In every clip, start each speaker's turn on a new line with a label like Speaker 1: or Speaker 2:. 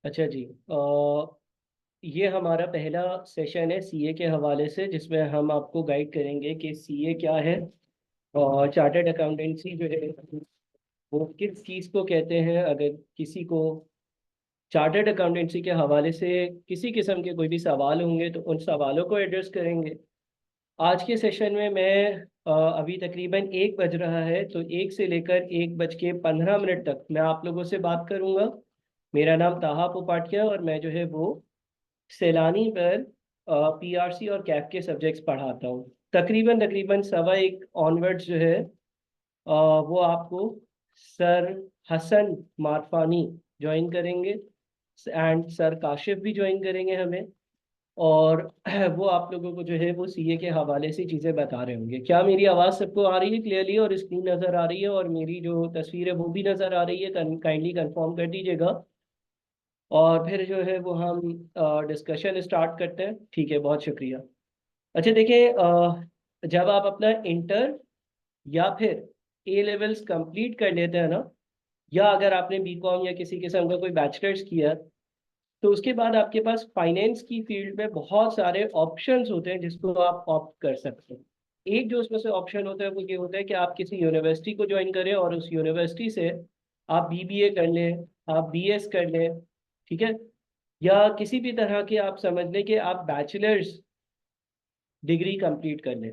Speaker 1: अच्छा जी। ये हमारा पहला सेशन है सीए के हवाले से, जिसमें हम आपको गाइड करेंगे कि सीए क्या है और चार्टर्ड अकाउंटेंसी जो है वो किस चीज़ को कहते हैं। अगर किसी को चार्टर्ड अकाउंटेंसी के हवाले से किसी किस्म के कोई भी सवाल होंगे तो उन सवालों को एड्रेस करेंगे। आज के सेशन में मैं अभी तकरीबन 1 बज रहा है, तो 1 से लेकर 1 बज के 15 मिनट तक मैं आप लोगों से बात करूंगा। मेरा नाम ताहा पोपाटिया और मैं जो है वो सैलानी पर पीआरसी और कैफ के सब्जेक्ट्स पढ़ाता हूँ। तकरीबन तकरीबन 1:15 ऑनवर्ड्स जो है वो आपको सर हसन मारफानी ज्वाइन करेंगे एंड सर काशिफ भी ज्वाइन करेंगे हमें। और वो आप लोगों को जो है वो सीए के हवाले से चीज़ें बता रहे होंगे। क्या मेरी आवाज़ सबको आ रही है क्लियरली और स्क्रीन नज़र आ रही है और मेरी जो तस्वीर है वो भी नज़र आ रही है? काइंडली कंफर्म कर दीजिएगा और फिर जो है वो हम डिस्कशन स्टार्ट करते हैं। ठीक है, बहुत शुक्रिया। अच्छा देखिए, जब आप अपना इंटर या फिर ए लेवल्स कंप्लीट कर लेते हैं ना, या अगर आपने बीकॉम या किसी किस्म का कोई बैचलर्स किया, तो उसके बाद आपके पास फाइनेंस की फील्ड में बहुत सारे ऑप्शंस होते हैं जिसको आप ऑप्ट कर सकते हैं। एक जो उसमें से ऑप्शन होता है वो ये होता है कि आप किसी यूनिवर्सिटी को ज्वाइन करें और उस यूनिवर्सिटी से आप बीबीए कर लें, आप बीएस कर लें, ठीक है, या किसी भी तरह के आप समझ लें कि आप बैचलर्स डिग्री कंप्लीट कर लें।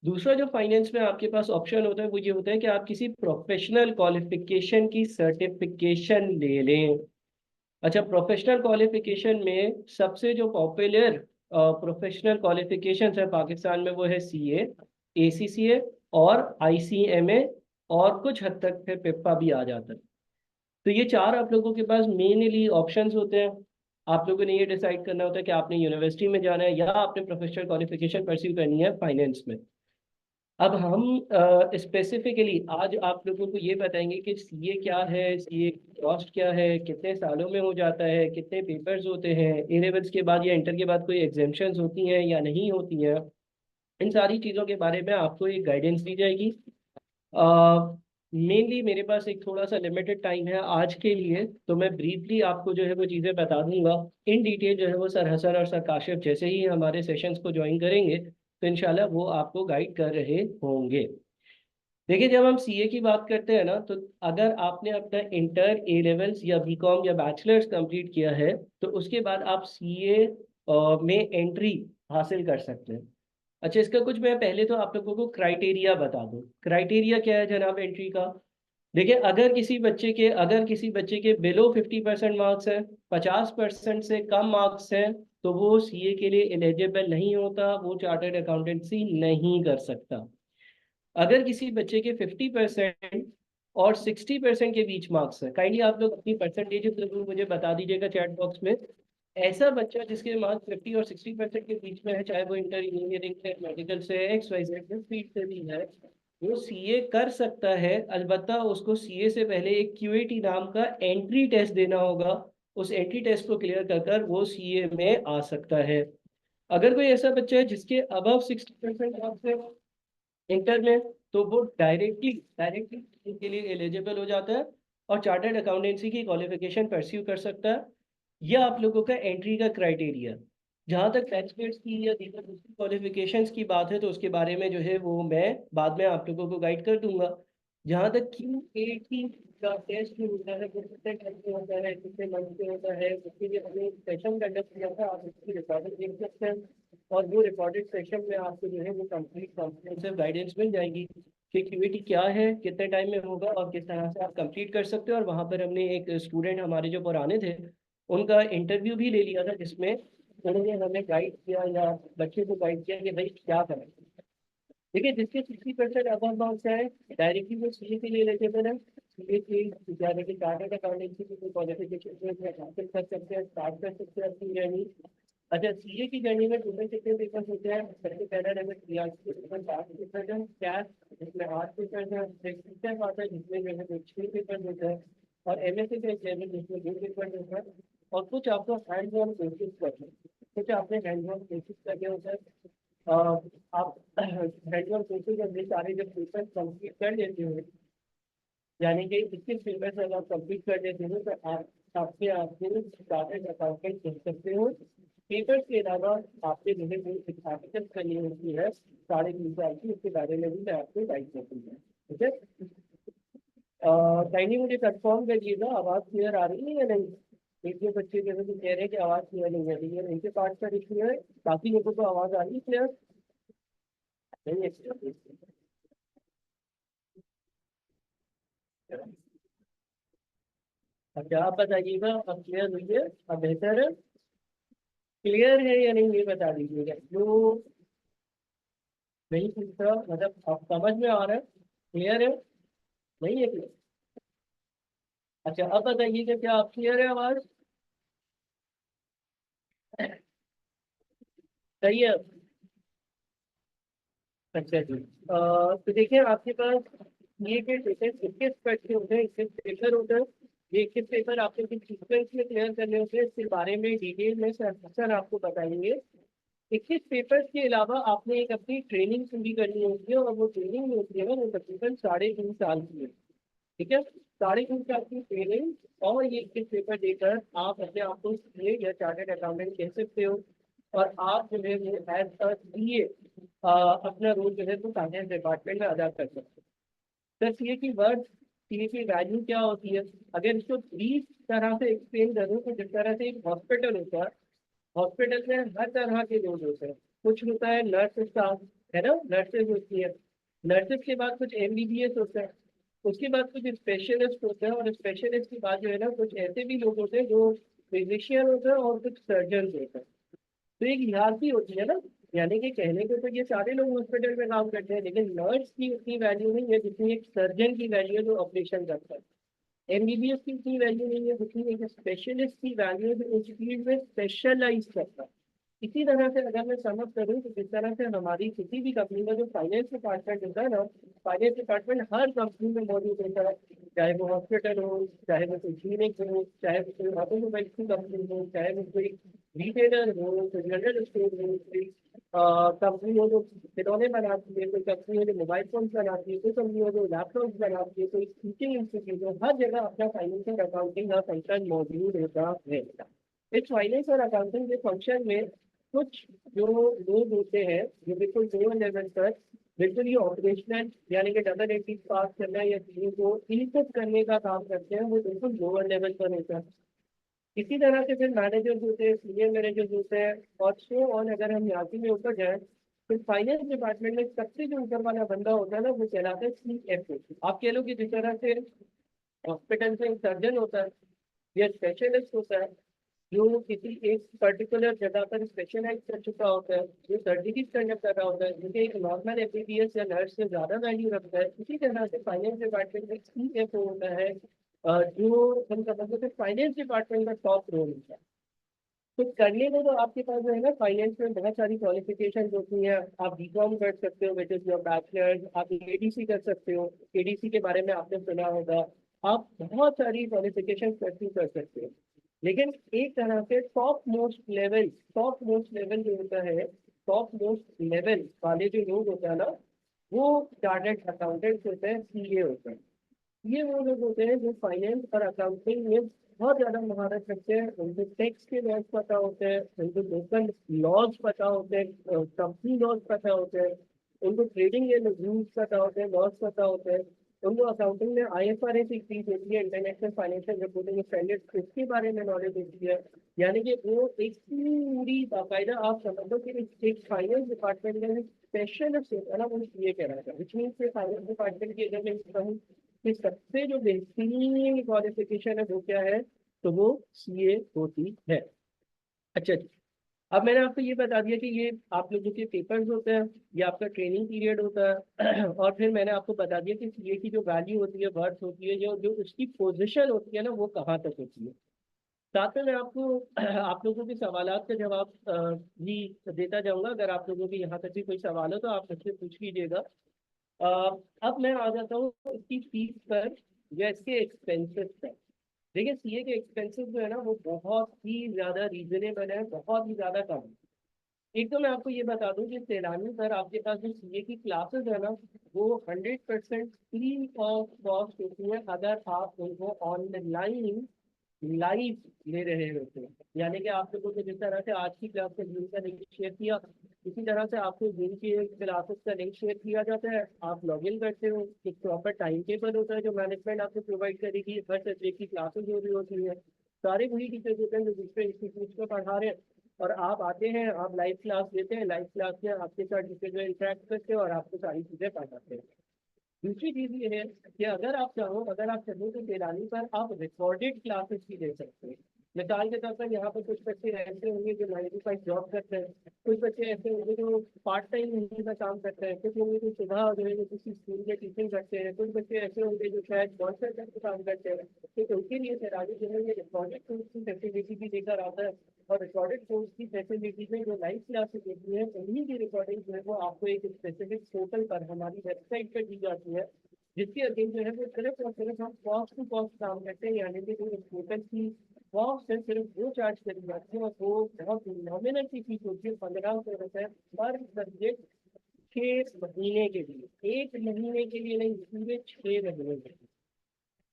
Speaker 1: दूसरा जो फाइनेंस में आपके पास ऑप्शन होता है वो ये होता है कि आप किसी प्रोफेशनल क्वालिफिकेशन की सर्टिफिकेशन ले लें। अच्छा, प्रोफेशनल क्वालिफिकेशन में सबसे जो पॉपुलर प्रोफेशनल क्वालिफिकेशन है पाकिस्तान में वो है सीए, एसीसीए और आईसीएमए, और कुछ हद तक फिर पिप्पा भी आ जाता है। तो ये चार आप लोगों के पास मेनली ऑप्शंस होते हैं। आप लोगों ने ये डिसाइड करना होता है कि आपने यूनिवर्सिटी में जाना है या आपने प्रोफेशनल क्वालिफिकेशन परस्यू करनी है फाइनेंस में। अब हम स्पेसिफिकली आज आप लोगों को ये बताएंगे कि सीए क्या है, सीए कॉस्ट क्या है, कितने सालों में हो जाता है, कितने पेपर्स होते हैं, ए लेवल्स के बाद या इंटर के बाद कोई एग्जाम्शंस होती हैं या नहीं होती हैं। इन सारी चीज़ों के बारे में आपको एक गाइडेंस दी जाएगी। मेनली मेरे पास एक थोड़ा सा लिमिटेड टाइम है आज के लिए, तो मैं ब्रीफली आपको जो है वो चीज़ें बता दूंगा। इन डिटेल जो है वो सर हसन और सर काशिफ जैसे ही हमारे सेशंस को ज्वाइन करेंगे तो इंशाल्लाह वो आपको गाइड कर रहे होंगे। देखिए, जब हम सीए की बात करते हैं ना, तो अगर आपने अपना इंटर, ए लेवल्स या बीकॉम या बैचलर्स कंप्लीट किया है तो उसके बाद आप सीए में एंट्री हासिल कर सकते हैं। अच्छा, इसका कुछ मैं पहले तो आप लोगों को क्राइटेरिया बता दूं। क्राइटेरिया क्या है जनाब एंट्री का? देखिए, अगर किसी बच्चे के बिलो 50% मार्क्स हैं, 50% से कम मार्क्स हैं, तो वो सीए के लिए एलिजिबल नहीं होता, वो चार्टर्ड अकाउंटेंसी नहीं कर सकता। अगर किसी बच्चे के 50% और 60% के बीच मार्क्स है, काइंडली आप लोग अपनी परसेंटेज जरूर मुझे बता दीजिएगा चैट बॉक्स में। ऐसा बच्चा जिसके मार्क्स 50 और 60% के बीच में है, चाहे वो इंटर, इंजीनियरिंग से, मेडिकल से, एक्स वाई जेड फील्ड से भी है, वो सीए कर सकता है। अलबत्ता उसको सीए से पहले एक क्यूएटी नाम का एंट्री टेस्ट देना होगा। उस एंट्री टेस्ट को क्लियर कर कर वो सीए में आ सकता है। अगर कोई ऐसा बच्चा है जिसके अबव 60% मार्क्स है इंटर में, तो वो डायरेक्टली डायरेक्टली के लिए एलिजिबल हो जाता है और चार्टर्ड अकाउंटेंसी की क्वालिफिकेशन परस्यू कर सकता है। यह आप लोगों का एंट्री का क्राइटेरिया। जहाँ तक बैचलर्स की या दीगर दूसरी क्वालिफिकेशंस की बात है तो उसके बारे में जो है वो मैं बाद में आप लोगों को गाइड कर दूंगा। जहाँ तक क्यू80 का टेस्ट जो होता है वो कितने टाइम पे होता है, कितने मंथ पे होता है, उसके लिए हमने एक सेशन कंडक्ट किया था, आप उसकी रिकॉर्डिंग देख सकते हैं। और वो रिकॉर्डेड सेशन में आपको जो है वो कंप्लीट कॉम्प्रिहेंसिव गाइडेंस मिल जाएगी कि क्यूईटी क्या है, कितने टाइम में होगा और किस तरह से आप कंप्लीट कर सकते हो। और वहाँ पर हमने एक स्टूडेंट हमारे जो पुराने थे उनका इंटरव्यू भी ले लिया था, जिसमें उन्होंने हमें गाइड किया या बच्चे को गाइड किया कि भाई क्या करें। देखिए, जिसके 60% अबव मार्क्स है डायरेक्टली वो सीए के लिए एलिजिबल है। सीए की यानी कि चार्टर्ड अकाउंटेंसी की क्वालिफिकेशन हासिल कर सकते हैं, स्टार्ट कर सकते हैं अपनी जर्नी। अच्छा, सीए की जर्नी में टोटल कितने पेपर्स होते हैं? सबसे पहला नंबर सीआरसी के पेपर 5 पेपर है, कैश जिसमें 8 पेपर है, सिस्टम आता है जिसमें जो है 6 पेपर होते हैं, और एमएससी का एग्जाम जिसमें 2 पेपर होता है। और कुछ आपको हैंड ऑन कोशिश करना है, कुछ आपने हैंड ऑन कोशिश करके होता है। आप हैंड ऑन कोशिश और ये सारे जब पेपर कंप्लीट कर लेते हो, यानी कि 21 पेपर अगर आप कंप्लीट कर लेते हो तो आप आपके आपके चार्टर्ड अकाउंटेंट कह सकते हो। पेपर्स के अलावा आपके जो है जो आर्टिकल करनी होती है 3.5 साल की, उसके बारे में भी मैं आपको गाइड कर दूंगा। ठीक है, काइंडली मुझे कंफर्म करिएगा आवाज़ क्लियर आ रही है या नहीं। एक दो बच्चे जैसे कि कह रहे हैं कि आवाज़ क्लियर नहीं आ रही है, इनके पास का इश्यू है, बाकी लोगों को आवाज़ आ रही है क्लियर नहीं है। अच्छा आप बताइएगा, अब क्लियर हुई है, अब बेहतर है, क्लियर है या नहीं ये बता दीजिएगा। जो नहीं पूछता मतलब आप समझ में आ रहा है, क्लियर है, नहीं है क्लियर। अच्छा अब बताइएगा क्या आप क्लियर है आवाज़, सही है। अच्छा जी, तो देखिए आपके पास ये के पेपर 21 पैसे होते हैं, 21 पेपर होते हैं। ये 21 पेपर आपको किस सीक्वेंस में क्लियर करने होते हैं, इसके बारे में डिटेल में सर आपको बताएंगे। 21 पेपर्स के अलावा आपने एक अपनी ट्रेनिंग पूरी करनी होती है, और वो ट्रेनिंग होती है ना वो तकरीबन 3.5 साल की है। ठीक है, 3.5 साल की ट्रेनिंग, और ये 21 पेपर देकर आप अपने आप को सीए या चार्टर्ड अकाउंटेंट कह सकते हो। और आप जो है वो एज अ सीए अपना रोल जो है वो फाइनेंस डिपार्टमेंट में अदा कर सकते हो। सर सीए की वर्ड, सीए की वैल्यू क्या होती है, अगर इसको ब्रीफ तरह से एक्सप्लेन करूँ तो जिस तरह से एक हॉस्पिटल होता है, हॉस्पिटल में हर तरह के लोग होते हैं। कुछ होता है नर्स स्टाफ, है ना, नर्सेज होती है। नर्सेज के बाद कुछ एमबीबीएस होता है, उसके बाद कुछ स्पेशलिस्ट होते हैं, और स्पेशलिस्ट के बाद जो है ना कुछ ऐसे भी लोग होते हैं जो फिजिशियन होते हैं, और कुछ सर्जन होते हैं। तो एक हिरार्की होती है ना, यानी कि कहने को तो ये सारे लोग हॉस्पिटल में काम करते हैं, लेकिन नर्स की उतनी वैल्यू नहीं है जितनी एक सर्जन की वैल्यू है जो ऑपरेशन करता है। एमबीबीएस की उतनी वैल्यू नहीं है जितनी एक स्पेशलिस्ट की वैल्यू है जो उस फील्ड में स्पेशलाइज करता है। इसी तरह से अगर मैं समझ करूँ तो जिस तरह से हमारी किसी भी कंपनी का जो फाइनेंस डिपार्टमेंट होता है ना, फाइनेंस डिपार्टमेंट हर कंपनी में मौजूद होता है। चाहे वो हॉस्पिटल हो, चाहे वो कोई क्लिनिक हो, चाहे वो कोई ऑटोमोबाइल की कंपनी हो, चाहे वो कोई रिटेलर हो, कोई जनरल स्टोर हो, कोई कंपनी हो जो खिलौने बनाती है, कोई कंपनी हो जो मोबाइल फोन बनाती है, कोई कंपनी हो जो लैपटॉप बनाती है, कोई टीचिंग इंस्टीट्यूट हो, हर जगह अपना फाइनेंशियल अकाउंटिंग का फंक्शन मौजूद होता है। इस फाइनेंस और अकाउंटिंग के फंक्शन में कुछ जो लोग होते हैं जो बिल्कुल लोअर लेवल पर बिल्कुल ही ऑपरेशनल, यानी कि डबल एटी पास करना या चीजों को इनपुट करने का काम करते हैं, वो बिल्कुल लोअर लेवल पर होता है। इसी तरह से फिर मैनेजर्स होते हैं, सीनियर मैनेजर्स होते हैं, और सो ऑन। अगर हम यहाँ में ऊपर जाए तो फाइनेंस डिपार्टमेंट में सबसे जो ऊपर वाला बंदा होता है ना वो कहलाता है सीएफओ। आप कह लो कि जिस तरह से हॉस्पिटल से सर्जन होता है या स्पेशलिस्ट होता है जो किसी एक पर्टिकुलर जगह पर स्पेशलाइज कर चुका होता है, जो सर्जरीज कंडक्ट कर रहा होता है, जिसे एक नॉर्मल एमबीबीएस या नर्स से ज्यादा वैल्यू रखता है, इसी तरह से फाइनेंस डिपार्टमेंट में सीएफओ होता है, जो हम समझते हैं फाइनेंस डिपार्टमेंट का टॉप रोल होता है। तो करने को तो आपके पास जो है ना फाइनेंस में बहुत सारी क्वालिफिकेशन होती हैं। आप बीकॉम कर सकते हो विच इज योर बैचलर्स, आप एडीसी कर सकते हो, एडीसी के बारे में आपने सुना होगा। आप बहुत सारी क्वालिफिकेशन परस्यू कर सकते हो, लेकिन एक तरह से टॉप मोस्ट लेवल जो होता है, टॉप मोस्ट लेवल वाले जो लोग होते हैं ना, वो चार्टर्ड अकाउंटेंट्स होते हैं, सीए होते हैं। ये वो लोग होते हैं जो फाइनेंस और अकाउंटिंग में बहुत ज्यादा महारत रखते हैं। उनको टैक्स के लॉज पता होते हैं, उनको लोकल लॉज पता होते हैं, कंपनी लॉज पता होते हैं, उनको ट्रेडिंग एंड रूल्स पता होते हैं, लॉज पता होते हैं। उनको अकाउंटिंग में आईएफआरएस एक चीज होती है, इंटरनेशनल फाइनेंशियल रिपोर्टिंग स्टैंडर्ड, इसके बारे में नॉलेज होती है। यानी कि वो एक पूरी बाकायदा आप समझ लो कि एक फाइनेंस डिपार्टमेंट में स्पेशलिस्ट होता है ना, वो ये कह रहा था, विच मीन्स फाइनेंस डिपार्टमेंट की अगर मैं कहूँ कि सबसे जो बेहतरीन क्वालिफिकेशन है वो क्या है, तो वो सीए होती है। अच्छा जी, अब मैंने आपको ये बता दिया कि ये आप लोगों के पेपर्स होते हैं, ये आपका ट्रेनिंग पीरियड होता है और फिर मैंने आपको बता दिया कि सीए की जो वैल्यू होती है, वर्थ होती है, जो जो उसकी पोजीशन होती है ना वो कहाँ तक होती है। साथ में मैं आपको आप लोगों के सवालात का जवाब भी देता जाऊंगा। अगर आप लोगों के यहाँ तक भी कोई सवाल हो तो आप मुझसे पूछ लीजिएगा। अब मैं आ जाता हूँ इसकी फीस पर या इसके एक्सपेंसेस पर। देखिए सीए के एक्सपेंसेस जो है ना वो बहुत ही ज़्यादा रीजनेबल है, बहुत ही ज़्यादा कम है। एक तो मैं आपको ये बता दूं कि सैलानी पर आपके पास जो सीए की क्लासेस है ना, वो 100% फ्री ऑफ कॉस्ट होती है अगर आप उनको ऑनलाइन लाइव ले रहे होते हैं। यानी कि आप लोगों को जिस तरह से आज की क्लास का लिंक का लिंक शेयर किया, इसी तरह से आपको दिन की क्लासेस का लिंक शेयर किया जाता है। आप लॉग इन करते हो, एक प्रॉपर टाइम टेबल होता है जो मैनेजमेंट आपको प्रोवाइड करेगी, हर सब्जेक्ट की क्लासेस हो रही होती है, सारे वही टीचर्स होते हैं जो दूसरे इंस्टीट्यूट में पढ़ा रहे हैं, और आप आते हैं, आप लाइव क्लास लेते हैं, लाइव क्लास में आपके साथ टीचर जो इंटरेक्ट करते हैं और आपको सारी चीज़ें पढ़ाते हैं। दूसरी चीज ये है कि अगर आप चाहो तो सैलानी पर आप रिकॉर्डेड क्लासेस भी ले सकते हैं। मिसाल के तौर पर यहाँ पर कुछ बच्चे ऐसे होंगे जो 9 to 5 जॉब करते हैं, कुछ बच्चे ऐसे होंगे जो पार्ट टाइम हिंदी का काम करते हैं, कुछ होंगे जो सुबह जो है वो किसी स्कूल में टीचिंग करते हैं, कुछ बच्चे ऐसे होंगे जो शायद कॉल सेंटर का काम करते हैं। तो उनके लिए सैलानी जो है ये रिकॉर्डेड कोर्स की फैसिलिटी भी लेकर आता है। और रिकॉर्डेड कोर्स की फैसिलिटी में जो लाइव क्लासेस होती है उन्हीं की रिकॉर्डिंग जो है वो आपको एक स्पेसिफिक पोर्टल पर हमारी वेबसाइट पर दी जाती है, जिसके अधीन जो है वो सिर्फ और सिर्फ हम कॉस्ट टू कॉस्ट काम करते हैं। यानी कि जो इस पोर्टल की कॉस्ट है सिर्फ वो चार्ज करी जाती है, और वो बहुत नॉमिनल की फीस होती है, 1500 रुपये पर सब्जेक्ट, 6 महीने के लिए, 1 महीने के लिए नहीं, पूरे 6 महीने के लिए।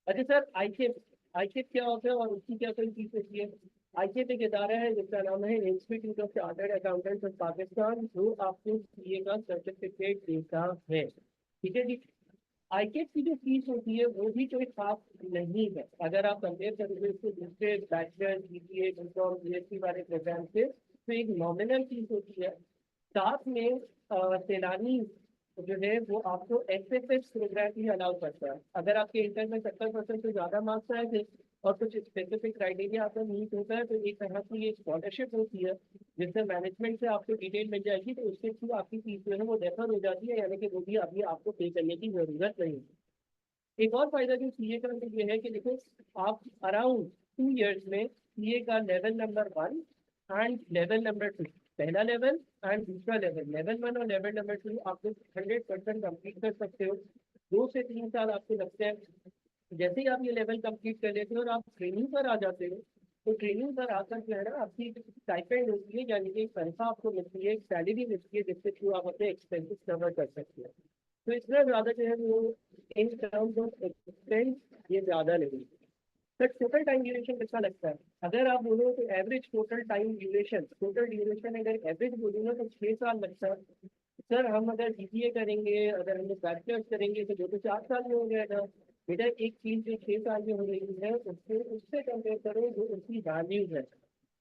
Speaker 1: अच्छा सर, आईकेप क्या होता है और उसकी क्या कोई फीस होती है? आईकेप एक इदारा है जिसका नाम है institute of chartered accountants of Pakistan, जो आपको सीए का सर्टिफिकेट देता है। ठीक है जी। आईकेएस की जो फीस होती है वो भी कोई खास नहीं है, अगर आप कंपेयर करोगे उसको दूसरे बैचलर, बीबीए, बीकॉम, बीएससी वाले प्रोग्राम से, तो एक नॉमिनल फीस होती है। साथ में सैलानी जो है वो आपको एसएफएस प्रोग्राम भी अलाउ करता है। अगर आपके इंटर में 70% से ज़्यादा मार्क्स आए थे और कुछ स्पेसिफिक क्राइटेरिया आपका मीट होता है, तो एक तरह की ये स्कॉलरशिप होती है जिससे मैनेजमेंट से आपको डिटेल मिल जाएगी, तो उसके थ्रू आपकी फीस जो है वो रेफर हो जाती है, यानी कि वो भी अभी आपको पे करने की जरूरत नहीं है। एक और फायदा जो सीए का तो ये है कि देखो, आप अराउंड 2 इयर्स में सीए का level number 1 and level number 2, पहला लेवल एंड दूसरा लेवल, लेवल 1 और लेवल नंबर 2 आप लोग 100% कंप्लीट कर सकते हो। 2 से 3 साल आपको लगते हैं। जैसे ही आप ये लेवल कंप्लीट कर लेते हो और आप ट्रेनिंग पर आ जाते हो, तो ट्रेनिंग पर आकर जो है ना आपकी स्टाइपेंड होती है, यानी कि एक तनख्वाह आपको मिलती है, एक सैलरी मिलती है, जिससे थ्रू आप अपने एक्सपेंसेस कवर कर सकते हो। तो इतना ज़्यादा जो है वो इन टर्म्स ऑफ एक्सपेंस ये ज़्यादा नहीं। सर टोटल टाइम ड्यूरेशन कितना लगता है? अगर आप बोलो तो एवरेज टोटल ड्यूरेशन अगर एवरेज बोलो ना तो 6 साल लगता है। सर हम अगर बीबीए करेंगे, अगर हम बैचलर्स करेंगे तो 2 से 4 साल में हो जाएगा। बेटा एक चीज जो 6 साल में हो रही है उससे उससे कंपेयर करो जो उसकी वैल्यूज है।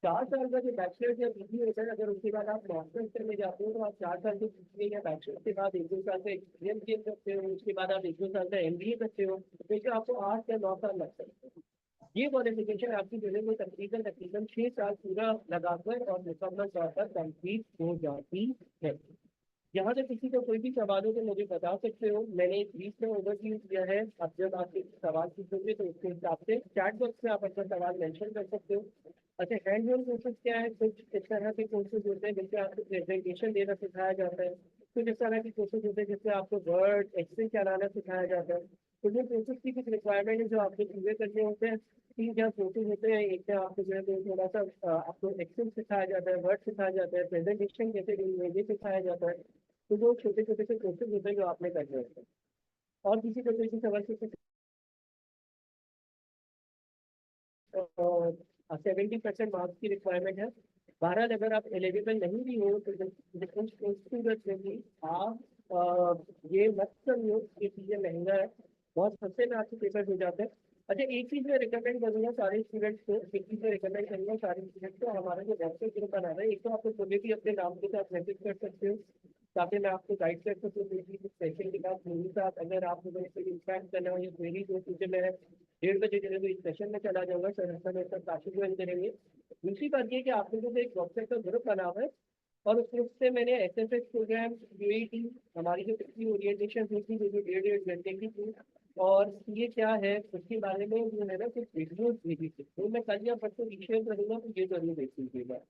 Speaker 1: 4 साल का जो बैचलर्स या बीबीए होता है, अगर उसके बाद आप मास्टर्स करने जाते हो तो आप 4 साल के बीबीए या बैचलर्स के बाद 1-2 साल का एक्सपीरियंस गेन करते हो, उसके बाद आप 1-2 साल का एमबीए करते हो, तो इससे आपको 8 या 9 साल लग सकते हैं। ये क्वालिफिकेशन आपकी जो है वो तकरीबन तकरीबन 6 साल पूरा लगाकर और मुकम्मल तौर पर कंप्लीट हो जाती है। यहाँ से किसी को कोई भी सवाल हो तो मुझे बता सकते हो, मैंने एक ब्रीफ में ओवरव्यू दिया है। अब जब आप सवाल पूछोगे तो उसके हिसाब से चैट बॉक्स में आप अपना सवाल मेंशन कर सकते हो। अच्छा, हैंड ऑन कोर्सेज क्या है? कुछ इस तरह के कोर्सेज होते हैं जिससे आपको प्रेजेंटेशन देना सिखाया जाता है, कुछ इस तरह के कोर्सेज होते हैं जिससे आपको वर्ड एक्सेल चलाना सिखाया जाता है। तो ये कोर्सेज की कुछ रिक्वायरमेंट है जो आपको पूरे करने होते हैं। 3 4 कोर्सेज होते हैं, एक में आपको जो है वो थोड़ा सा आपको एक्सेल सिखाया जाता है, वर्ड सिखाया जाता है, प्रेजेंटेशन कैसे देनी है ये सिखाया जाता है। तो वो छोटे छोटे से कोर्सेज होते हैं जो आपने करने होते हैं। और किसी को कोई भी सवाल पूछे, 70% मार्क्स की रिक्वायरमेंट है। बहरहाल अगर आप एलिजिबल नहीं भी हो तो उस सूरत में भी आप ये मत समझो कि चीज़ें महंगा है, बहुत सस्ते में आपके पेपर हो जाते हैं। अच्छा, एक चीज़ मैं रिकमेंड करूँगा सारे स्टूडेंट्स को, एक चीज़ मैं रिकमेंड करूँगा सारे स्टूडेंट्स को, हमारा जो व्हाट्सएप ग्रुप बना रहा है, एक तो आप लोग भी अपने नाम के साथ मैसेज कर सकते हो ताकि मैं आपको गाइड कर सकूँ कोई भी सेशन के बाद मेरे साथ। अगर आप लोगों ने कोई इंटरेक्ट करना हो या मेरी जो चीज़ें मैं 1:30 जो है वो इस सेशन में चला जाऊँगा, सर ऐसा मेरे साथ काफी ज्वाइन करेंगे। दूसरी बात ये कि आप लोगों को एक व्हाट्सएप का ग्रुप बना हुआ है, और उस ग्रुप से मैंने एसएसएस प्रोग्राम, यूएटी, हमारी जो पिछली ओरिएंटेशन हुई थी जो कि 1.5 घंटे की थी, और ये क्या है उसके बारे में जो है ना कुछ वीडियोज भेजी थी, तो मैं कल या परसों शेयर करूँगा, तो ये जरूर देख लीजिएगा।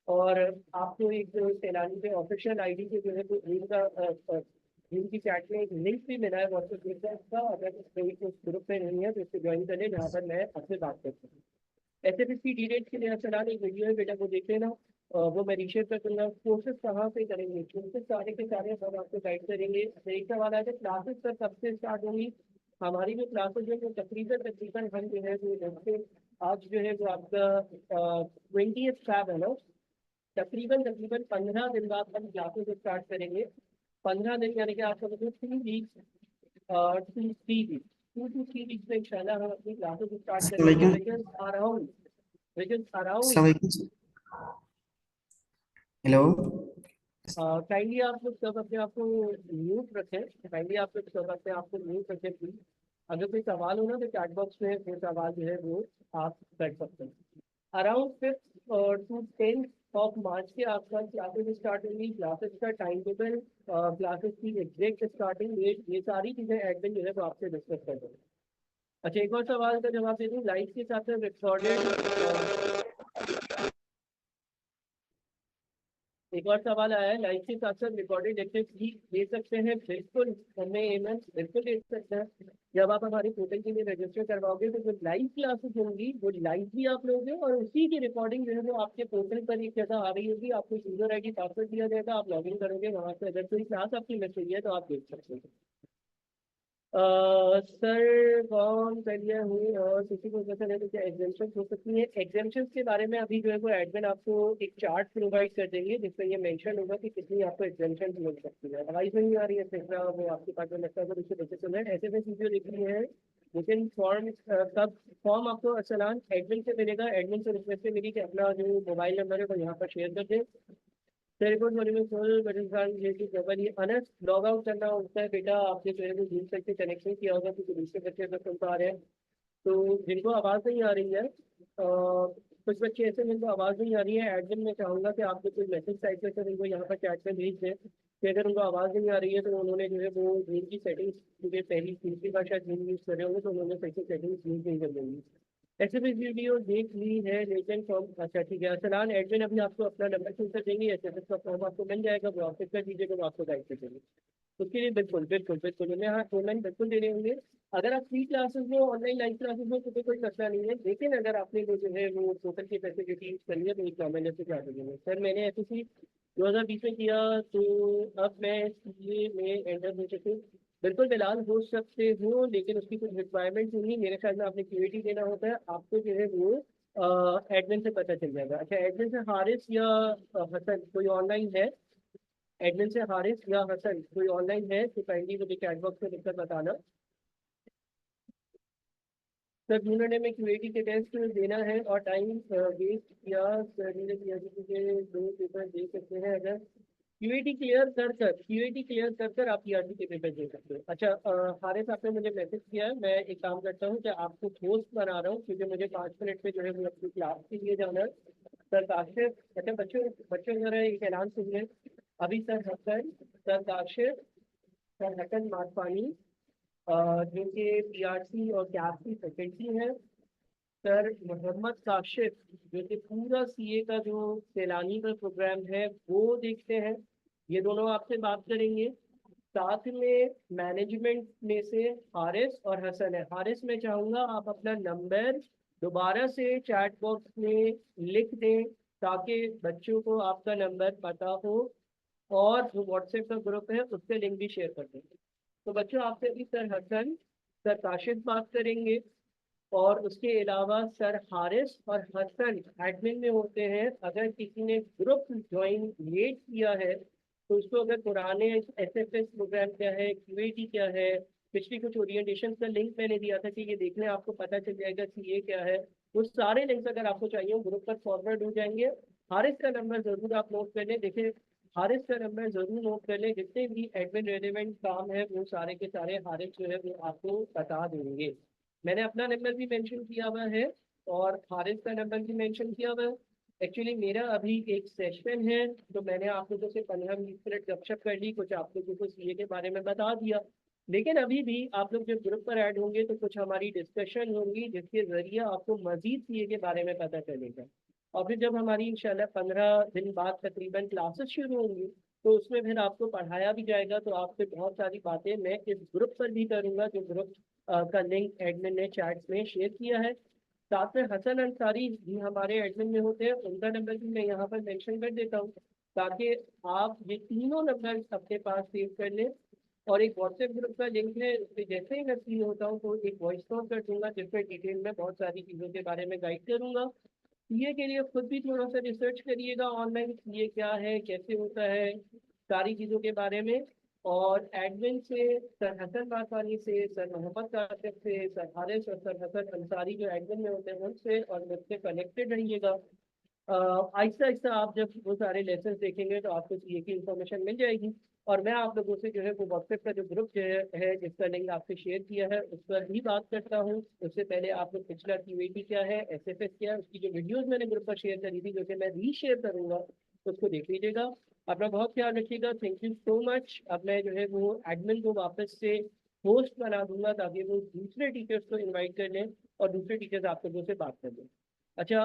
Speaker 1: और आपको एक जो सैलानी के ऑफिशियल आईडी के जो है तो इनकी चैट में एक लिंक भी मिला है व्हाट्सएप ग्रुप का इसका, अगर कोई उस ग्रुप में नहीं है तो इससे ज्वाइन करें जहाँ पर मैं आपसे बात करता हूँ। एसएफएस की डिटेल्स के लिए सलाह एक वीडियो है बेटा, वो देख लेना। वो मैं रीशेयर कर दूंगा। कोर्सेज कहाँ से करेंगे, कोर्सेज सारे के सारे हम आपको गाइड करेंगे। एक सवाल आया था क्लासेस सर कब से स्टार्ट होंगी? हमारी जो क्लासेज है वो तकरीबन तकरीबन हम जो है वो जैसे आज जो है वो आपका 20th है ना, तकरीबन तकरीबन 15 दिन बाद हम क्लासेज स्टार्ट करेंगे। 15 दिन यानी कि आपका मतलब 3 वीक्स, 2 3 वीक्स, 2 to 3 वीक्स में इंशाल्लाह हम अपनी क्लासेज स्टार्ट करेंगे,
Speaker 2: अस्सलामुअलैकुम।
Speaker 1: Which is around.
Speaker 2: अस्सलामुअलैकुम। हेलो।
Speaker 1: काइंडली आप लोग सब अपने आप को म्यूट रखें, काइंडली आप लोग सब अपने आप को म्यूट रखें प्लीज। अगर कोई सवाल हो ना तो चैट बॉक्स में वो सवाल जो है वो आप कर सकते हैं। Around 5th to 10th of March के आसपास क्लासेस स्टार्ट होंगी। क्लासेस का टाइम टेबल, क्लासेस की एग्जैक्ट स्टार्टिंग डेट, ये सारी चीज़ें एडमिन जो है वो आपसे डिस्कस कर देंगे। अच्छा, एक और सवाल का जवाब दे दूँ, लाइव के साथ साथ रिकॉर्डेड, एक और सवाल आया है, लाइव के साथ साथ रिकॉर्डेड लेक्चर भी दे सकते हैं? बिल्कुल, हमें एमएन बिल्कुल दे सकते हैं। जब आप हमारे पोर्टल के लिए रजिस्टर करवाओगे तो जो लाइव क्लासेस होंगी वो लाइव भी आप लोगे, और उसी की रिकॉर्डिंग जो है वो आपके पोर्टल पर एक जगह आ रही होगी, आपको यूजर आईडी पासवर्ड दिया जाएगा, आप लॉगिन करोगे, वहां से अगर कोई क्लास आपकी मिस हुई है तो आप देख सकते हैं। सर फॉर्म कर लिया हूँ और किसी को पसंद है तो क्या एग्जामेशन हो सकती है? एग्जामेशन के बारे में अभी जो है वो एडमिन आपको एक चार्ट प्रोवाइड कर देंगे जिसमें ये मेंशन होगा कि कितनी आपको एग्जामेशन मिल सकती है। आवाज नहीं आ रही है तीसरा वो आपके पास में लगता है तो उसे देखे सुना है, ऐसे में चीजें लिखनी है। लेकिन फॉर्म कब फॉर्म आपको असलान एडमिन से मिलेगा, एडमिन से रिक्वेस्ट है मेरी कि अपना जो मोबाइल नंबर है वो यहाँ पर शेयर कर दें। टेलीफोन वाले में फुल बटन जैसी केवल ये अनस लॉग आउट करना होता है बेटा, आपने जो है वो दूसरे से कनेक्शन किया होगा क्योंकि दूसरे बच्चे अगर सुन पा रहे हैं तो जिनको आवाज़ नहीं आ रही है, कुछ बच्चे ऐसे जिनको आवाज़ नहीं आ रही है, एडमिन में चाहूँगा कि आप कोई मैसेज टाइप करके उनको यहाँ पर चैट में भेज दें कि अगर उनको आवाज़ नहीं आ रही है तो उन्होंने जो है वो जीन की सेटिंग्स, क्योंकि पहली तीसरी बार शायद जीन यूज़ कर रहे होंगे तो उन्होंने सही से सेटिंग्स यूज़ नहीं कर लेंगी। ऐसे भी वीडियो देख ली है लेकिन फॉर्म, अच्छा ठीक है असलान, एडमिन अभी आपको अपना नंबर फिल कर देंगे, ऐसे का फॉर्म आपको मिल जाएगा, वो ऑफिस कर दीजिएगा, वो आपको गाइड कर देंगे। उसके लिए बिल्कुल बिल्कुल बिल्कुल उन्हें हाँ ऑनलाइन बिल्कुल देने होंगे। अगर आप फ्री क्लासेस में ऑनलाइन लाइव क्लासेस में तो कोई मसला नहीं है, लेकिन अगर आपने वो जो है वो टोटल की फैसिलिटी यूज कर लिया तो एक मैंने से क्या देंगे। सर मैंने एसएससी 2020 में किया तो अब मैं सीए में एंटर हो चुके, बिल्कुल बिलाल हो सकते हो, लेकिन उसकी कुछ रिक्वायरमेंट होंगी, मेरे ख्याल में आपने क्यूएटी देना होता है, आपको जो है वो एडमिन से पता चल जाएगा। अच्छा, एडमिन से हारिस या हसन कोई ऑनलाइन है? एडमिन से हारिस या हसन कोई ऑनलाइन है तो काइंडली मुझे चैट बॉक्स में लिखकर बताना। सर जिन्होंने में क्यूएटी के टेस्ट देना है और टाइम वेस्ट किया, सर ने किया कि दो पेपर दे सकते हैं अगर क्यूएटी क्लियर कर कर आप पीआरसी के पेपर दे सकते हो। अच्छा, हारिस आपने मुझे मैसेज किया है, मैं एक काम करता हूँ कि आपको होस्ट बना रहा हूँ क्योंकि मुझे 5 मिनट में जो है वो अपनी क्लास के लिए जाना है। सर काशिफ, अच्छा बच्चों बच्चों जरा एक ऐलान सुनिए। अभी sir Hasan, sir Kashif, sir Hasan Maswani, जो कि पीआरसी और कैप की फैकल्टी है। सर मोहम्मद काशिफ, जो कि पूरा सीए का जो सैलानी का प्रोग्राम है वो देखते हैं, ये दोनों आपसे बात करेंगे। साथ में मैनेजमेंट में से हारिस और हसन है। हारिस मैं चाहूँगा आप अपना नंबर दोबारा से चैट बॉक्स में लिख दें ताकि बच्चों को आपका नंबर पता हो, और जो व्हाट्सएप का ग्रुप है उससे लिंक भी शेयर कर दें। तो बच्चों आपसे भी सर हसन, सर काशिफ बात करेंगे, और उसके अलावा सर हारिस और हसन एडमिन में होते हैं। अगर किसी ने ग्रुप ज्वाइन लेट किया है तो उसको अगर पुराने एसएफएस प्रोग्राम क्या है, क्यूएटी क्या है, पिछली कुछ ओरिएंटेशन का लिंक मैंने दिया था कि ये देखने आपको पता चल जाएगा कि ये क्या है, वो सारे लिंक्स अगर आपको चाहिए ग्रुप पर फॉरवर्ड हो जाएंगे। हारिस का नंबर जरूर आप नोट कर लें, देखिए हारिस का नंबर जरूर नोट कर लें, जितने भी एडमिन रेलिवेंट काम है वो सारे के सारे हारिस जो है वो आपको बता देंगे। मैंने अपना नंबर भी मेंशन किया हुआ है और हारिस का नंबर भी मेंशन किया हुआ है। एक्चुअली मेरा अभी एक सेशन है तो मैंने आप लोगों से 15-20 मिनट गपशप कर ली, कुछ आप लोगों को सीए के बारे में बता दिया, लेकिन अभी भी आप लोग जब ग्रुप पर ऐड होंगे तो कुछ हमारी डिस्कशन होंगी जिसके जरिए आपको मजीद सीए के बारे में पता चलेगा। और फिर जब हमारी इंशाल्लाह 15 दिन बाद तकरीबन क्लासेस शुरू होंगी तो उसमें फिर आपको पढ़ाया भी जाएगा, तो आपसे बहुत सारी बातें मैं इस ग्रुप पर भी करूँगा जो ग्रुप का लिंक एडमिन ने चैट्स में शेयर किया है। साथ में हसन अंसारी भी हमारे एडमिन में होते हैं, उनका नंबर भी मैं यहाँ पर मेंशन कर देता हूँ ताकि आप ये तीनों नंबर अपने पास सेव कर लें। और एक व्हाट्सएप ग्रुप का लिंक है, उस पर जैसे ही मैं फ्री होता हूँ तो एक वॉइस नोट कर दूंगा जिसमें डिटेल में बहुत सारी चीज़ों के बारे में गाइड करूंगा। सीए के लिए खुद भी थोड़ा सा रिसर्च करिएगा ऑनलाइन, सीए क्या है, कैसे होता है, सारी चीज़ों के बारे में। और एडमिन से सर हसन वासवानी से, सर मोहम्मद कासिफ से, सर हारिस और सर हसन अंसारी जो एडमिन में होते हैं उनसे और मुझसे कनेक्टेड रहिएगा। आहिस्ता आहिस्ता आप जब वो सारे लेसन देखेंगे तो आपको सीए की इंफॉर्मेशन मिल जाएगी। और मैं आप लोगों से जो है वो व्हाट्सएप का जो ग्रुप जो है जिसका लिंक आपसे शेयर किया है उस पर भी बात करता हूँ। उससे पहले आप लोग पिछला क्यूएटी क्या है, एसएफएस क्या है, उसकी जो वीडियोस मैंने ग्रुप पर शेयर करी थी जो कि मैं रीशेयर करूंगा, उसको देख लीजिएगा। अपना बहुत ख्याल रखिएगा। Thank you so much. अब मैं जो है वो एडमिन को वापस से होस्ट बना दूंगा ताकि वो दूसरे टीचर्स को इन्वाइट कर लें और दूसरे टीचर्स आप लोगों से बात कर लें। अच्छा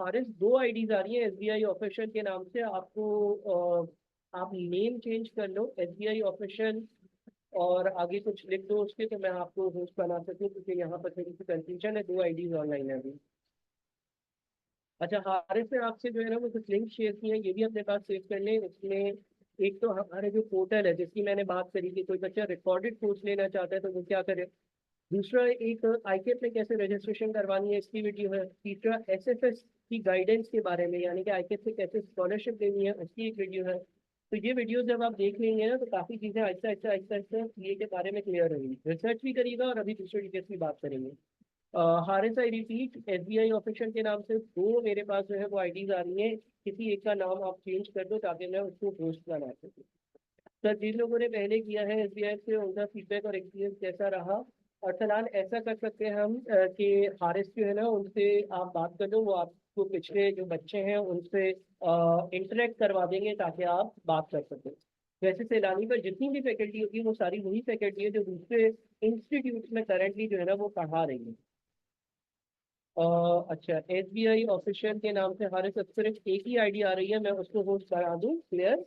Speaker 1: हारिस, दो आईडीज आ रही है एसबीआई ऑफिशियल के नाम से। आपको आप नेम चेंज कर लो एसबीआई ऑफिशियल और आगे कुछ लिख दो उसके, तो मैं आपको होस्ट बना सकूँ क्योंकि यहाँ पर थोड़ी सी कंफ्यूजन है, दो आईडीज ऑनलाइन है अभी। अच्छा हारिस ने आपसे जो है ना वो कुछ लिंक शेयर किए हैं, ये भी अपने पास सेव कर लें। उसमें एक तो हमारे जो पोर्टल है जिसकी मैंने बात करी थी, कोई बच्चा रिकॉर्डेड कोर्स लेना चाहता है तो वो क्या करे। दूसरा एक आईकेप में कैसे रजिस्ट्रेशन करवानी है इसकी वीडियो है। तीसरा एसएफएस की गाइडेंस के बारे में यानी कि आईकेप से कैसे स्कॉलरशिप देनी है उसकी एक वीडियो है। तो ये वीडियो जब आप देख लेंगे ना तो काफ़ी चीज़ें आहिस्ता आहिस्ता आहिस्ता आहिस्ता सीए के बारे में क्लियर होंगी। रिसर्च भी करिएगा और अभी दूसरे डिटेल्स की बात करेंगे। Haris I repeat, SBI official के नाम से दो मेरे पास जो है वो आईडीज आ रही हैं। किसी एक का नाम आप चेंज कर दो ताकि मैं उसको होस्ट बना सकूँ। सर जिन लोगों ने पहले किया है एसबीआई से उनका फीडबैक और एक्सपीरियंस कैसा रहा। और फिलहाल ऐसा कर सकते हैं हम कि हारिस जो है ना उनसे आप बात कर लो, वो आपको पिछले जो बच्चे हैं उनसे इंटरेक्ट करवा देंगे ताकि आप बात कर सकें। वैसे सैलानी पर जितनी भी फैकल्टी होगी वो सारी वही फैकल्टी है जो दूसरे इंस्टीट्यूट में करंटली जो है ना वो पढ़ा रही है। अच्छा एसबीआई ऑफिशियल के नाम से हारिस अब सिर्फ एक ही आईडी आ रही है, मैं उसको होस्ट करा दूँ। क्लियर।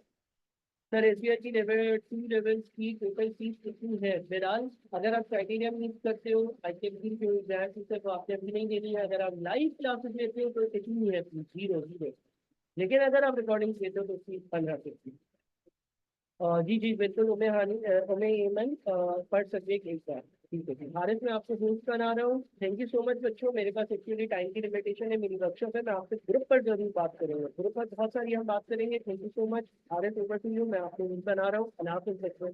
Speaker 1: सर एसबीआई की लेवल 2 लेवल की टोटल फीस कितनी है फिलहाल। अगर आप क्राइटेरिया मीट करते हो आईकेपी जो एग्जाम फीस है तो आपने अभी नहीं देनी है। अगर आप लाइव क्लासेस लेते हो तो कितनी है फीस, जीरो जीरो। लेकिन अगर आप रिकॉर्डिंग लेते हो तो फीस 1550। जी जी बिल्कुल, उमें हानि उमें एमन पढ़ सकते हैं एक बार। ठीक है जी, भारत में आपको होस्ट बना रहा हूँ। थैंक यू सो मच बच्चों। मेरे पास एक्चुअली टाइम की लिमिटेशन है, मेरी वर्कशॉप है, मैं आपसे ग्रुप पर जरूर बात करूंगा, ग्रुप पर बहुत सारी हम बात करेंगे। Thank you so much. Bharat over to you, मैं आपको होस्ट बना रहा हूँ। अल्लाह हाफिज़ बच्चों।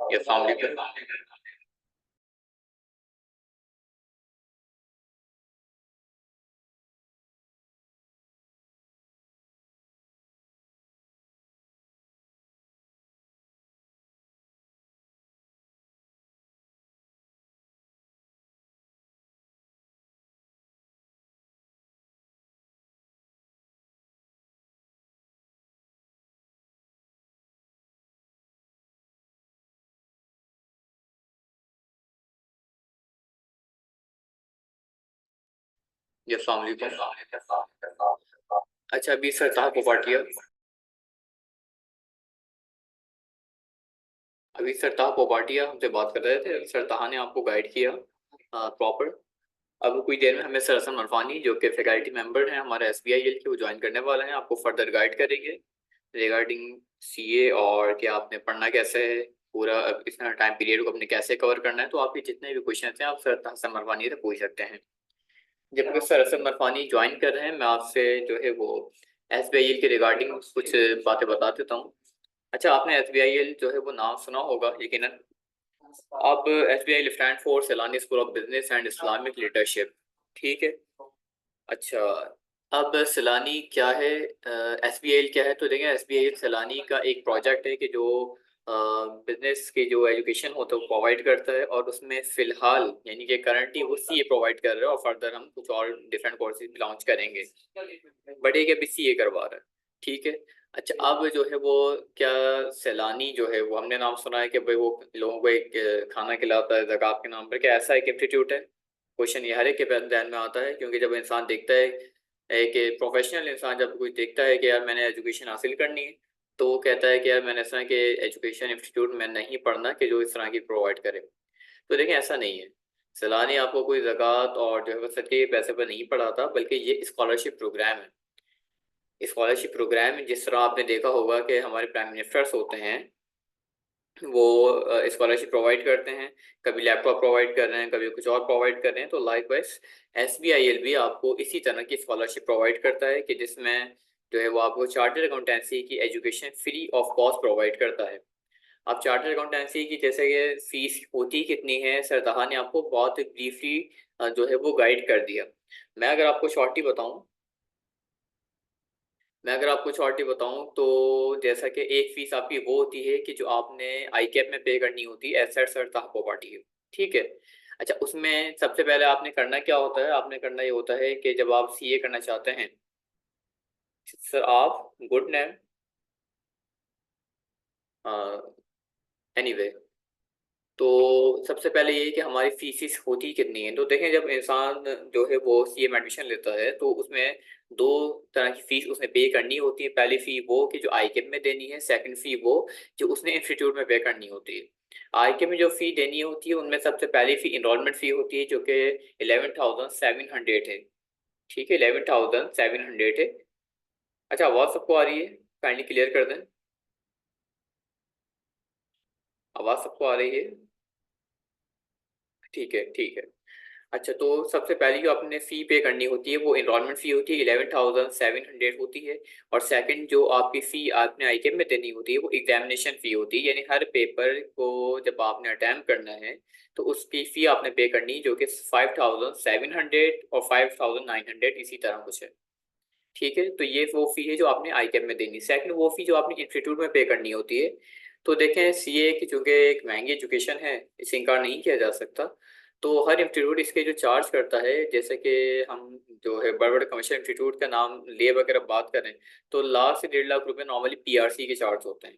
Speaker 2: ये अस्सलाम वालेकुम। ये अस्सलाम वालेकुम। अच्छा अभी सरताज पोपाटिया, अभी सरताज पोपाटिया हमसे बात कर रहे थे। सरताज ने आपको गाइड किया प्रॉपर। अब कुछ देर में हमें सर हसन मरफानी जो कि फैकल्टी मेंबर हैं हमारे एसबीआईएल के, वो ज्वाइन करने वाले हैं, आपको फर्दर गाइड करेंगे रिगार्डिंग सीए और कि आपने पढ़ना कैसे है, पूरा इस टाइम पीरियड को अपने कैसे कवर करना है। तो आपके जितने भी क्वेश्चन हैं आप सर हसन मरफानी से पूछ सकते हैं। जब सर हसन मरफानी ज्वाइन कर रहे हैं मैं आपसे जो है वो एसबीआईएल के रिगार्डिंग कुछ बातें बता देता हूँ। अच्छा आपने एसबीआईएल जो है वो नाम सुना होगा यकीनन। अब एसबीआई स्टैंड फॉर सैलानी school of business and Islamic leadership. ठीक है। अच्छा अब सैलानी क्या है, एसबीआई क्या है, तो देखें एसबीआई सैलानी का एक प्रोजेक्ट है कि जो बिजनेस के जो एजुकेशन होता है वो प्रोवाइड करता है, और उसमें फिलहाल यानी कि करंटली वो सीए प्रोवाइड कर रहा है और फर्दर हम कुछ और डिफरेंट कोर्सेज भी लॉन्च करेंगे, बट एक अभी सीए करवा रहा है। ठीक है। अच्छा अब जो है वो क्या सैलानी जो है वो हमने नाम सुना है कि भाई वो लोगों को एक खाना खिलाता है ज़कात के नाम पर, क्या ऐसा एक इंस्टीट्यूट है? क्वेश्चन ये हर एक के ध्यान में आता है, क्योंकि जब इंसान देखता है कि प्रोफेशनल इंसान जब कुछ देखता है कि यार मैंने एजुकेशन हासिल करनी है, तो वो कहता है कि यार मैंने इस तरह के एजुकेशन इंस्टीट्यूट में नहीं पढ़ना कि जो इस तरह की प्रोवाइड करे। तो देखें, ऐसा नहीं है। सैलानी आपको कोई ज़कात और जो है वो सदके के पैसे पर नहीं पढ़ाता, बल्कि ये स्कॉलरशिप प्रोग्राम है। स्कॉलरशिप प्रोग्राम जिस तरह आपने देखा होगा कि हमारे प्राइम मिनिस्टर्स होते हैं, वो स्कॉलरशिप प्रोवाइड करते हैं, कभी लैपटॉप प्रोवाइड कर रहे हैं, कभी कुछ और प्रोवाइड कर रहे हैं। तो लाइकवाइज SBIL भी आपको इसी तरह की स्कॉलरशिप प्रोवाइड करता है कि जिसमें जो है वो आपको चार्टर्ड अकाउंटेंसी की education free of cost provide करता है। अब चार्टर्ड अकाउंटेंसी की जैसे कि फीस होती कितनी है, सरदाहा ने आपको बहुत ब्रीफली जो है वो गाइड कर दिया। मैं अगर आपको शॉर्टली बताऊं मैं अगर आपको शॉर्टली बताऊं तो जैसा कि एक फीस आपकी वो होती है कि जो आपने ICAP में पे करनी होती है, एसेट सरदाहा प्रॉपर्टी है। ठीक है। अच्छा, उसमें सबसे पहले आपने करना क्या होता है? आपने करना ये होता है कि जब आप CA करना चाहते हैं, सर आप गुड नेम एनीवे, तो सबसे पहले ये कि हमारी फीसिस होती कितनी है। तो देखें, जब इंसान जो है वो CA में एडमिशन लेता है तो उसमें दो तरह की फीस उसने पे करनी होती है। पहली फी वो कि जो ICAP में देनी है, सेकंड फी वो जो उसने इंस्टीट्यूट में पे करनी होती है। ICAP में जो फी देनी होती है उनमें सबसे पहली फी इनरोलमेंट फी होती है, जो कि 11,700 है। ठीक है, 11,700 है। अच्छा, आवाज़ सबको आ रही है? काइंडली क्लियर कर दें। आवाज़ सबको आ रही है? ठीक है, ठीक है। अच्छा, तो सबसे पहली जो आपने फी पे करनी होती है वो इनरोलमेंट फी होती है, 11,700 होती है। और सेकंड जो आपकी फी आपने ICAP में देनी होती है वो एग्जामिनेशन फी होती है, यानी हर पेपर को जब आपने अटैम्प्ट करना है तो उसकी फी आपने पे करनी है, जो कि 5,700 और 5,900 इसी तरह कुछ है। ठीक है, तो ये वो फी है जो आपने ICAP में देनी। सेकंड वो फी जो आपने इंस्टीट्यूट में पे करनी होती है। तो देखें, CA की चूंकि एक महंगी एजुकेशन है, इसे इनकार नहीं किया जा सकता। तो हर इंस्टीट्यूट इसके जो चार्ज करता है, जैसे कि हम जो है बड़े बड़े कमर्शियल इंस्टीट्यूट का नाम ले वगैरह बात करें, तो लाख से 1.5 लाख रुपए नॉर्मली PRC के चार्ज होते हैं।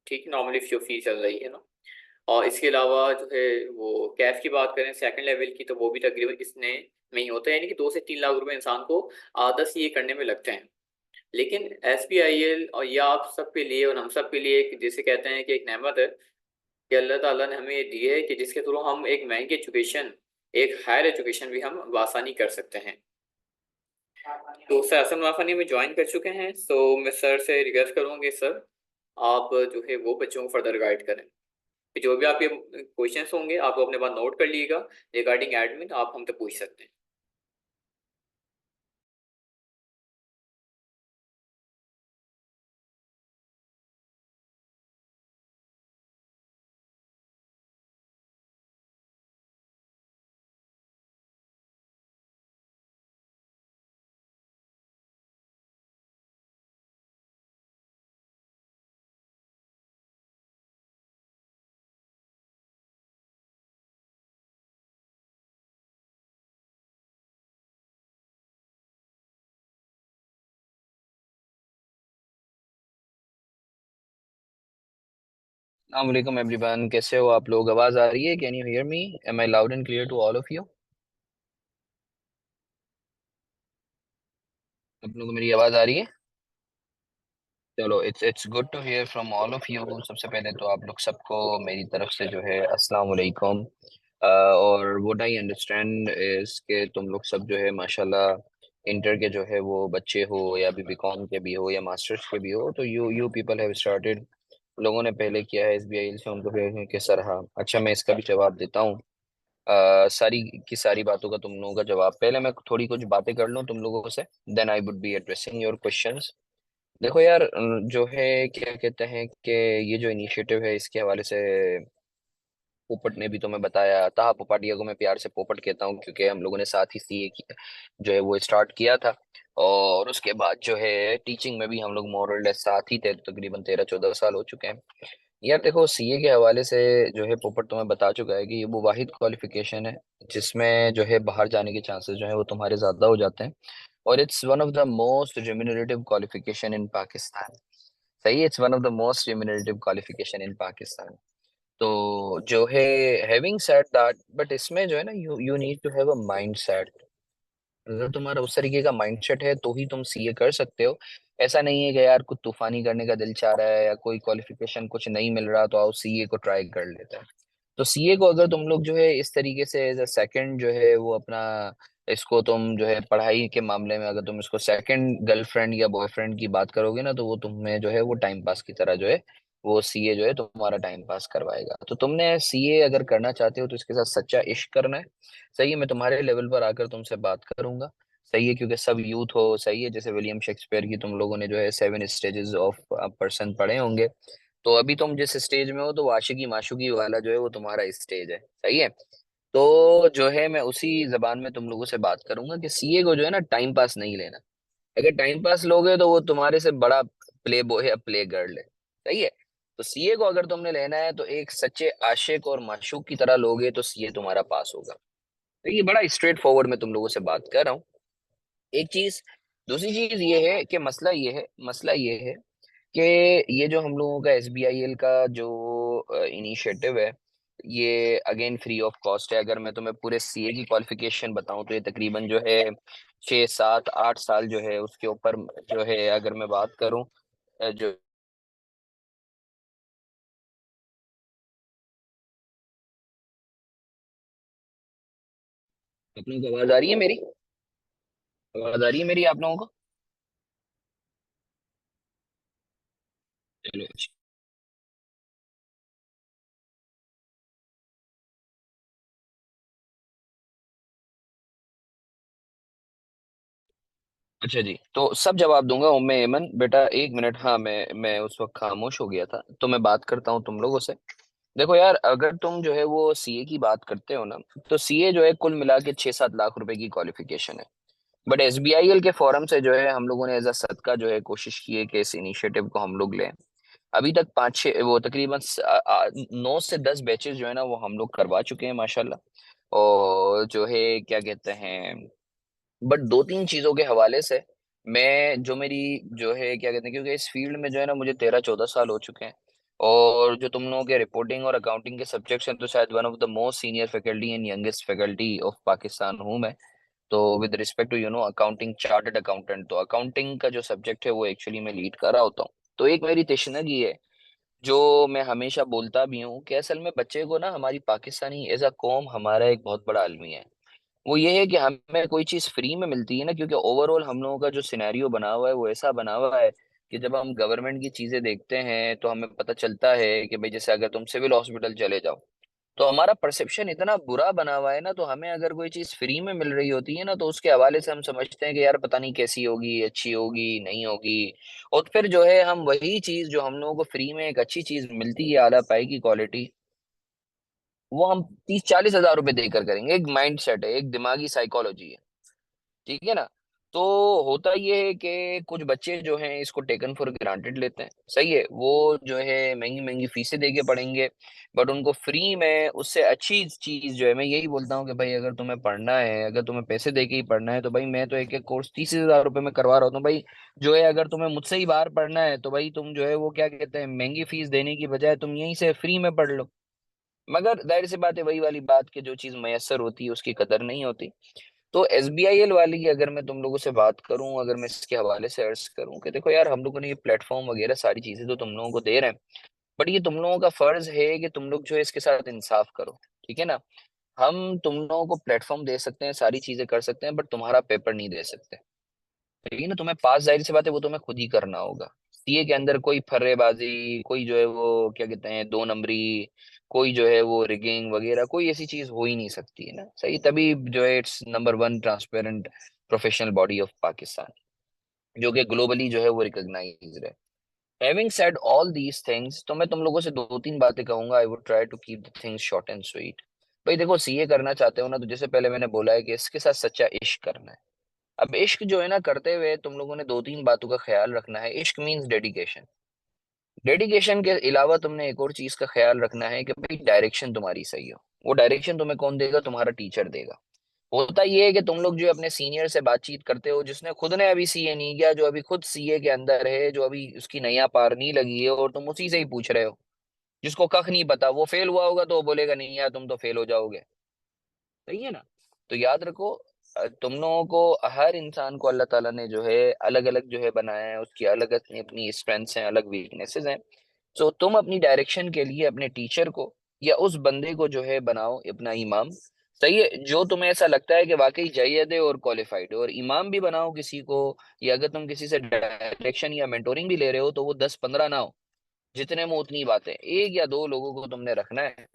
Speaker 2: ठीक है, नॉर्मली जो फी चल रही है ना। और इसके अलावा जो है वो कैफ की बात करें सेकंड लेवल की, तो वो भी तकरीबन इसने में ही होता है, यानी कि 2 से 3 लाख रुपए इंसान को आधा CA करने में लगते हैं। लेकिन SBIL और ये आप सबके लिए और हम सब के लिए एक, जैसे कहते हैं कि एक नेमत है कि अल्लाह ताला ने हमें ये दी है कि जिसके थ्रू हम एक महंगी एजुकेशन, एक हायर एजुकेशन भी हम बासानी कर सकते हैं। तो सर असम वाफानी में ज्वाइन कर चुके हैं, तो मैं सर से रिक्वेस्ट करूँगी सर, आप जो है वो बच्चों को फर्दर गाइड करें। जो भी आपके क्वेश्चंस होंगे आप अपने पास नोट कर लीजिएगा। रिगार्डिंग एडमिन आप हमसे पूछ सकते हैं।
Speaker 3: Assalamualaikum everyone, कैसे हो आप लोग? आवाज आ रही है? Can you hear me? Am I loud and clear to all of you? आप लोगों को मेरी आवाज आ रही है? चलो, it's good to hear from all of you. सबसे पहले तो आप लोग सबको मेरी तरफ से जो है अस्सलाम वालेकुम। और व्हाट आई अंडरस्टैंड इज के तुम लोग सब जो है माशाल्लाह इंटर के जो है वो बच्चे हो या अभी BCom के भी हो या मास्टर्स के भी हो, तो यू पीपल हैव स्टार्टेड। लोगों ने पहले किया है SBI से, उनको कह के सराहा। अच्छा, मैं इसका भी जवाब देता हूँ। सारी की सारी बातों का तुम लोगों का जवाब, पहले मैं थोड़ी कुछ बातें कर लूं तुम लोगों से, then I would be addressing your questions. देखो यार, जो है क्या कहते हैं कि ये जो इनिशिएटिव है इसके हवाले से पोपट ने भी तुम्हें बताया। ताहा पोपाटिया को मैं प्यार से पोपट कहता हूँ क्योंकि हम लोगों ने साथ ही CA की जो है वो स्टार्ट किया था। और उसके बाद जो है टीचिंग में भी हम लोग मोर और लेस साथ ही थे, तकरीबन 13-14 साल हो चुके हैं। यार देखो, CA के हवाले से जो है पोपट तुम्हें बता चुका है कि ये वो वाहिद क्वालिफिकेशन है जिसमें जो है बाहर जाने के चांसेस जो है वो तुम्हारे ज्यादा हो जाते हैं। और it's one of the most remunerative qualification in Pakistan. सही है, it's one of the most remunerative qualification in Pakistan. तो जो है हैविंग सेड दैट, बट इसमें जो है ना, you need to have a mind set. अगर तुम्हारा उस तरीके का माइंडसेट है तो ही तुम सीए कर सकते हो। ऐसा नहीं है कि यार कुछ तूफानी करने का दिल चाह रहा है या कोई क्वालिफिकेशन कुछ नहीं मिल रहा तो आओ सीए को ट्राई कर लेते हैं। तो सीए को अगर तुम लोग जो है इस तरीके से एज अ सेकंड जो है वो अपना, इसको तुम जो है पढ़ाई के मामले में अगर तुम इसको सेकंड गर्लफ्रेंड या बॉयफ्रेंड की बात करोगे ना, तो वो तुम्हें जो है वो टाइम पास की तरह जो है वो सीए जो है तुम्हारा टाइम पास करवाएगा। तो तुमने सीए अगर करना चाहते हो तो इसके साथ सच्चा इश्क करना है। सही है, मैं तुम्हारे लेवल पर आकर तुमसे बात करूंगा। सही है, क्योंकि सब यूथ हो। सही है, जैसे विलियम शेक्सपियर की तुम लोगों ने जो है 7 स्टेजेस ऑफ पर्सन पढ़े होंगे। तो अभी तुम जिस स्टेज में हो तो वो आशिकी माशुकी वाला जो है वो तुम्हारा स्टेज है। सही है। तो जो है मैं उसी जबान में तुम लोगों से बात करूंगा कि सीए को जो है ना टाइम पास नहीं लेना। अगर टाइम पास लोगे तो वो तुम्हारे से बड़ा प्ले बॉय या प्ले गर्ल है। सही है। तो सीए को अगर तुमने लेना है तो एक सच्चे आशिक और माशूक की तरह लोगे तो सीए तुम्हारा पास होगा। तो ये बड़ा स्ट्रेट फॉरवर्ड मैं तुम लोगों से बात कर रहा हूँ। एक चीज। दूसरी चीज ये है कि मसला ये है कि ये जो हम लोगों का एसबीआईएल का जो इनिशिएटिव है, ये अगेन फ्री ऑफ कॉस्ट है। अगर मैं तुम्हें पूरे सीए की क्वालिफिकेशन बताऊं तो ये तकरीबन जो है 6 7 8 साल जो है उसके ऊपर जो है अगर मैं बात करूं, जो आप लोगों को आवाज आ रही है मेरी? आवाज आ रही है मेरी आप लोगों को? चलो। अच्छा जी, तो सब जवाब दूंगा उम्मे ऐमन बेटा, 1 मिनट। हाँ, मैं उस वक्त खामोश हो गया था, तो मैं बात करता हूँ तुम लोगों से। देखो यार, अगर तुम जो है वो सीए की बात करते हो ना, तो सीए जो है कुल मिला के 6 7 लाख रुपए की क्वालिफिकेशन है। बट एसबीआईएल के फोरम से जो है हम लोगों ने एज अ सदका जो है कोशिश की है कि इस इनिशिएटिव को हम लोग लें। अभी तक 5 6 वो तकरीबन 9 से 10 बैचेस जो है ना वो हम लोग करवा चुके हैं माशाल्लाह। और जो है क्या कहते हैं, बट 2 3 चीजों के हवाले से मैं जो मेरी जो है क्या कहते हैं, क्योंकि इस फील्ड में जो है ना मुझे 13 14 साल हो चुके हैं। और जो तुम लोगों के रिपोर्टिंग और अकाउंटिंग के सब्जेक्ट्स हैं तो शायद one of the most senior faculty and youngest faculty of Pakistan हूँ मैं। तो with respect to accounting, chartered accountant, तो अकाउंटिंग का जो सब्जेक्ट है वो एक्चुअली मैं लीड कर रहा होता हूँ। तो एक मेरी तशनगी है जो मैं हमेशा बोलता भी हूँ कि असल में बच्चे को ना हमारी पाकिस्तानी एज अ कौम हमारा एक बहुत बड़ा अलमिया है। वो ये है कि हमें कोई चीज फ्री में मिलती है ना, क्योंकि ओवरऑल हम लोगों का जो सिनेरियो बना हुआ है वो ऐसा बना हुआ है कि जब हम गवर्नमेंट की चीजें देखते हैं तो हमें पता चलता है कि भाई जैसे अगर तुम सिविल हॉस्पिटल चले जाओ तो हमारा परसेप्शन इतना बुरा बना हुआ है ना, तो हमें अगर कोई चीज फ्री में मिल रही होती है ना तो उसके हवाले से हम समझते हैं कि यार पता नहीं कैसी होगी, अच्छी होगी नहीं होगी। और फिर जो है हम वही चीज जो हम लोगों को फ्री में एक अच्छी चीज मिलती है आला पाई की क्वालिटी, वो हम 30 40 हजार रुपए देकर करेंगे। एक माइंड सेट है, एक दिमागी साइकोलॉजी है। ठीक है ना। तो होता ये है कि कुछ बच्चे जो हैं इसको टेकन फॉर ग्रांटेड लेते हैं। सही है, वो जो है महंगी महंगी फीसें दे के पढ़ेंगे, बट उनको फ्री में उससे अच्छी चीज जो है, मैं यही बोलता हूँ कि भाई अगर तुम्हें पढ़ना है, अगर तुम्हें पैसे दे के ही पढ़ना है तो भाई मैं तो एक एक कोर्स 30 हजार रुपए में करवा रहा हूँ। भाई जो है अगर तुम्हें मुझसे ही बाहर पढ़ना है तो भाई तुम जो है वो क्या कहते हैं, महंगी फीस देने की बजाय तुम यहीं से फ्री में पढ़ लो। मगर जाहिर सी बात है, वही वाली बात कि जो चीज मैसर होती है उसकी कदर नहीं होती। तो एसबीआईएल वाली की अगर मैं तुम लोगों से बात करूं, अगर मैं इसके हवाले से अर्ज करूं कि देखो यार, हम लोगों ने ये प्लेटफॉर्म वगैरह सारी चीजें तो तुम लोगों को दे रहे हैं, बट ये तुम लोगों का फर्ज है कि तुम लोग जो है इसके साथ इंसाफ करो। ठीक है ना। हम तुम लोगों को प्लेटफॉर्म दे सकते हैं, सारी चीजें कर सकते हैं, बट तुम्हारा पेपर नहीं दे सकते। ठीक है ना। तुम्हें पास जाहिर सी बात है वो तुम्हें खुद ही करना होगा। सीए के अंदर कोई फर्रेबाजी, कोई जो है वो क्या कहते हैं 2 नंबरी, कोई जो है वो रिगिंग वगैरह कोई ऐसी चीज हो ही नहीं सकती है ना। सही, तभी जो है it's number 1 transparent professional body of Pakistan, जो कि ग्लोबली जो है वो रिकॉग्नाइज्ड है। Having said all these things, तो मैं तुम लोगों से 2 3 बातें कहूंगा। I would try to keep the things short and sweet. भाई देखो, सीए करना चाहते हो ना, तो जैसे पहले मैंने बोला है कि इसके साथ सच्चा इश्क करना है। अब इश्क जो है ना करते हुए तुम लोगों ने 2 3 बातों का ख्याल रखना है। इश्क मीन्स डेडिकेशन। डेडिकेशन के अलावा तुमने एक और चीज का ख्याल रखना है कि भाई डायरेक्शन तुम्हारी सही हो। वो डायरेक्शन तुम्हें कौन देगा? तुम्हारा टीचर देगा। होता ये है कि तुम लोग जो अपने सीनियर से बातचीत करते हो, जिसने खुद ने अभी सीए नहीं किया, जो अभी खुद सीए के अंदर है, जो अभी उसकी नैया पार नहीं लगी है, और तुम उसी से ही पूछ रहे हो। जिसको कख नहीं पता, वो फेल हुआ होगा तो वो बोलेगा नहीं यार तुम तो फेल हो जाओगे। सही है ना? तो याद रखो, तुम लोगों को, हर इंसान को अल्लाह ताला ने जो है अलग अलग जो है बनाया है, उसकी अलग अपनी अपनी स्ट्रेंथ्स हैं, अलग वीकनेसेस हैं। तो तुम अपनी डायरेक्शन के लिए अपने टीचर को या उस बंदे को जो है बनाओ अपना इमाम। सही है, जो तुम्हें ऐसा लगता है कि वाकई जयद है और क्वालिफाइड है, और इमाम भी बनाओ किसी को। या अगर तुम किसी से डायरेक्शन या मेंटोरिंग भी ले रहे हो तो वो 10-15 ना हो, जितने में उतनी बातें, एक या दो लोगों को तुमने रखना है।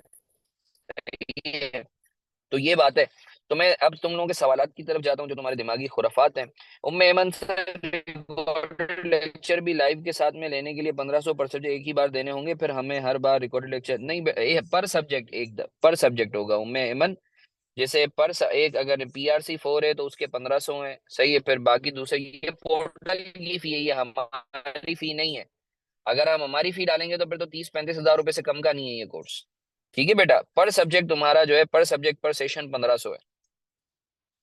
Speaker 3: तो ये बात है। तो मैं अब तुम लोगों के सवालात की तरफ जाता हूँ जो तुम्हारे दिमागी खुराफात हैं। उम्मे ऐमन सर, रिकॉर्डेड लेक्चर भी लाइव के साथ में लेने के लिए 1500 पर सब्जेक्ट एक ही बार देने होंगे, फिर हमें हर बार रिकॉर्डेड लेक्चर नहीं, पर सब्जेक्ट, एक पर सब्जेक्ट होगा उम्मे ऐमन। जैसे एक अगर PRC 4 है तो उसके 1500 है। सही है, फिर बाकी दूसरे, ये पोर्टल की फी है, ये हमारी फी नहीं है। अगर हम हमारी फी डालेंगे तो फिर तो 30-35 हज़ार रुपए से कम का नहीं है ये कोर्स। ठीक है बेटा, पर सब्जेक्ट तुम्हारा जो है, पर सब्जेक्ट पर सेशन 1500 है।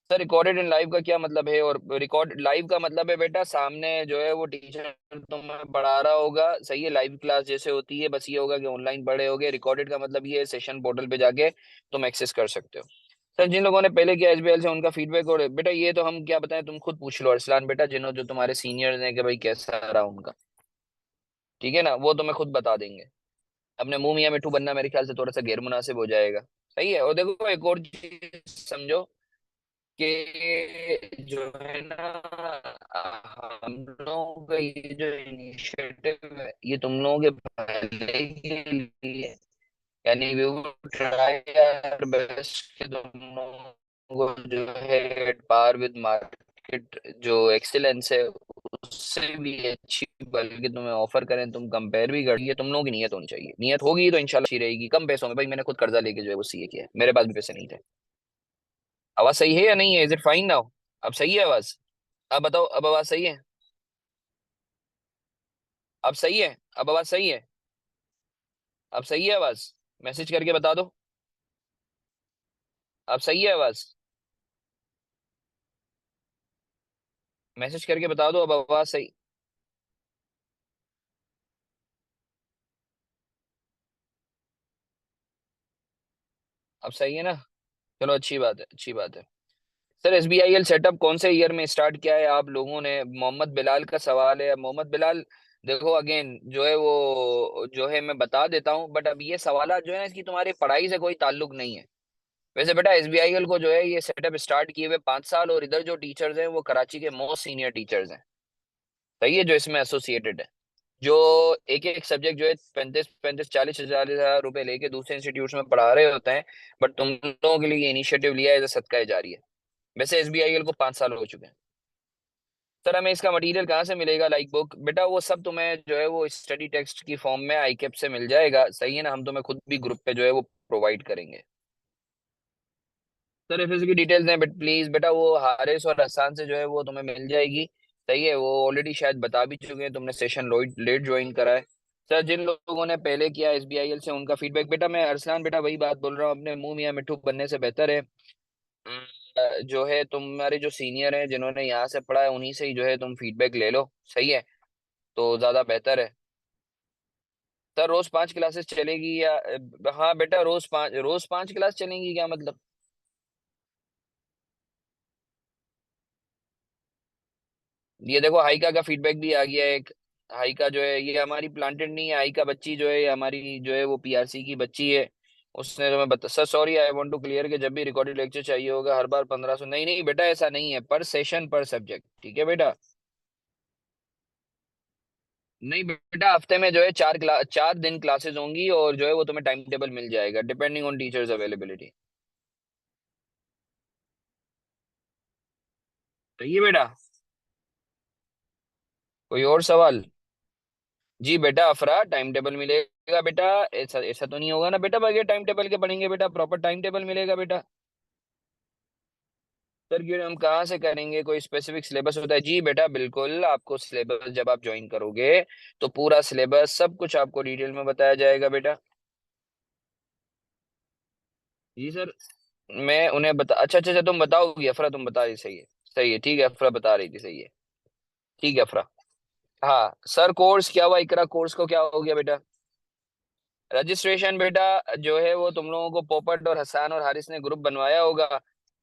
Speaker 3: सर रिकॉर्डेड इन लाइव का क्या मतलब है? और रिकॉर्ड लाइव का मतलब है बेटा, सामने जो है वो टीचर तुम्हें पढ़ा रहा होगा। सही है, लाइव क्लास जैसे होती है, बस ये होगा कि ऑनलाइन पढ़े होगे। रिकॉर्डेड का मतलब ये है सेशन पोर्टल पे जाके तुम एक्सेस कर सकते हो। सर जिन लोगों ने पहले किया SBL से उनका फीडबैक, और बेटा ये तो हम क्या बताएं, तुम खुद पूछ लो अरसलान बेटा, जिन्हों जो तुम्हारे सीनियर्स हैं कि भाई कैसा रहा उनका। ठीक है ना, वो तुम्हें खुद बता देंगे। अपने मुंह मियां मिट्ठू बनना मेरे ख्याल से थोड़ा सा गैर मुनासिब हो जाएगा। सही है, और देखो एक और चीज समझो कि जो है ना, हम लोगों का ये जो इनिशिएटिव है ये तुम लोगों के भले के लिए है। यानी we will try our best कि तुम लोगों को जो है एट पार विद मार्केट जो एक्सीलेंस है उससे भी अच्छी, बल्कि तुम्हें ऑफर करें, तुम कंपेयर भी कर, ये तुम लोगों की नीयत होनी चाहिए। नीयत होगी तो इंशाल्लाह अच्छी रहेगी। कम पैसों में, भाई मैंने खुद कर्जा लेके जो है वो सीए किया है, मेरे पास भी पैसे नहीं थे। आवाज सही है या नहीं है? Is it fine now? अब सही है आवाज? अब बताओ, अब आवाज सही है? अब सही है? अब आवाज सही है? अब सही है आवाज? मैसेज करके बता दो। अब सही है आवाज? मैसेज करके बता दो अब आवाज सही। अब सही है ना? चलो अच्छी बात है, अच्छी बात है। सर SBIL सेटअप कौन से ईयर में स्टार्ट किया है आप लोगों ने? मोहम्मद बिलाल का सवाल है। मोहम्मद बिलाल, देखो अगेन जो है वो जो है मैं बता देता हूँ, बट अब ये सवाल जो है ना, इसकी तुम्हारी पढ़ाई से कोई ताल्लुक नहीं है। वैसे बेटा SBIL को जो है ये सेटअप स्टार्ट किए हुए 5 साल, और इधर जो टीचर्स हैं वो कराची के मोस्ट सीनियर टीचर्स हैं। सही है, जो इसमें एसोसिएटेड है, जो एक एक सब्जेक्ट जो है 35-35 40-40 हज़ार रुपए लेके दूसरे इंस्टीट्यूट में पढ़ा रहे होते हैं। बट तुम लोगों के लिए ये इनिशिएटिव लिया है, सदका जारी है। वैसे SBIL को 5 साल हो चुके हैं। सर हमें इसका मटेरियल कहाँ से मिलेगा, लाइक बुक? बेटा वो सब तुम्हें जो है वो स्टडी टेक्स्ट की फॉर्म में ICAP से मिल जाएगा। सही है ना, हम तुम्हें खुद भी ग्रुप पे जो है वो प्रोवाइड करेंगे। सर एफएस की डिटेल्स हैं, बट प्लीज बेटा वो हारिस और हसान से जो है वो तुम्हें मिल जाएगी। सही है, वो ऑलरेडी शायद बता भी चुके हैं, तुमने सेशन लेट ज्वाइन करा है। सर जिन लोगों ने पहले किया SBIL से उनका फीडबैक, बेटा मैं अरसलान बेटा वही बात बोल रहा हूँ, अपने मुंह मियां मिट्ठू बनने से बेहतर है जो है तुम्हारे जो सीनियर हैं जिन्होंने यहाँ से पढ़ा है उन्हीं से ही जो है तुम फीडबैक ले लो। सही है, तो ज्यादा बेहतर है। सर रोज 5 क्लासेस चलेगी या हाँ बेटा, रोज पांच क्लास चलेंगी क्या मतलब? ये देखो हाइका का फीडबैक भी आ गया है एक। हाइका जो है ये हमारी प्लांटेड नहीं है, हाइका बच्ची जो है ये हमारी जो है वो PRC की बच्ची है। उसने तो मैं बता, sir sorry I want to clear कि जब भी रिकॉर्डेड लेक्चर चाहिए होगा हर बार 1500, नहीं नहीं बेटा ऐसा नहीं है, पर सेशन पर सब्जेक्ट। ठीक है बेटा? नहीं बेटा, हफ्ते में जो है 4 दिन क्लासेस होंगी, और जो है वो तुम्हें टाइम टेबल मिल जाएगा डिपेंडिंग ऑन टीचर्स अवेलेबिलिटी। सही है बेटा? कोई और सवाल? जी बेटा अफरा, टाइम टेबल मिलेगा बेटा। ऐसा ऐसा तो नहीं होगा ना बेटा बगैर टाइम टेबल के पढ़ेंगे? बेटा प्रॉपर टाइम टेबल मिलेगा बेटा। सर क्यों, हम कहाँ से करेंगे? कोई स्पेसिफिक सिलेबस होता है? जी बेटा बिल्कुल, आपको सिलेबस जब आप ज्वाइन करोगे तो पूरा सिलेबस सब कुछ आपको डिटेल में बताया जाएगा बेटा। जी सर, मैं उन्हें बता, अच्छा अच्छा अच्छा, तुम बताओगी अफरा, तुम बता रही, सही है। सही है, ठीक है, अफरा बता रही थी, सही है। ठीक है अफरा। हाँ सर, कोर्स क्या हुआ, इकरा कोर्स को क्या हो गया बेटा? रजिस्ट्रेशन बेटा जो है वो तुम लोगों को पोपट और हसान और हारिस ने ग्रुप बनवाया होगा,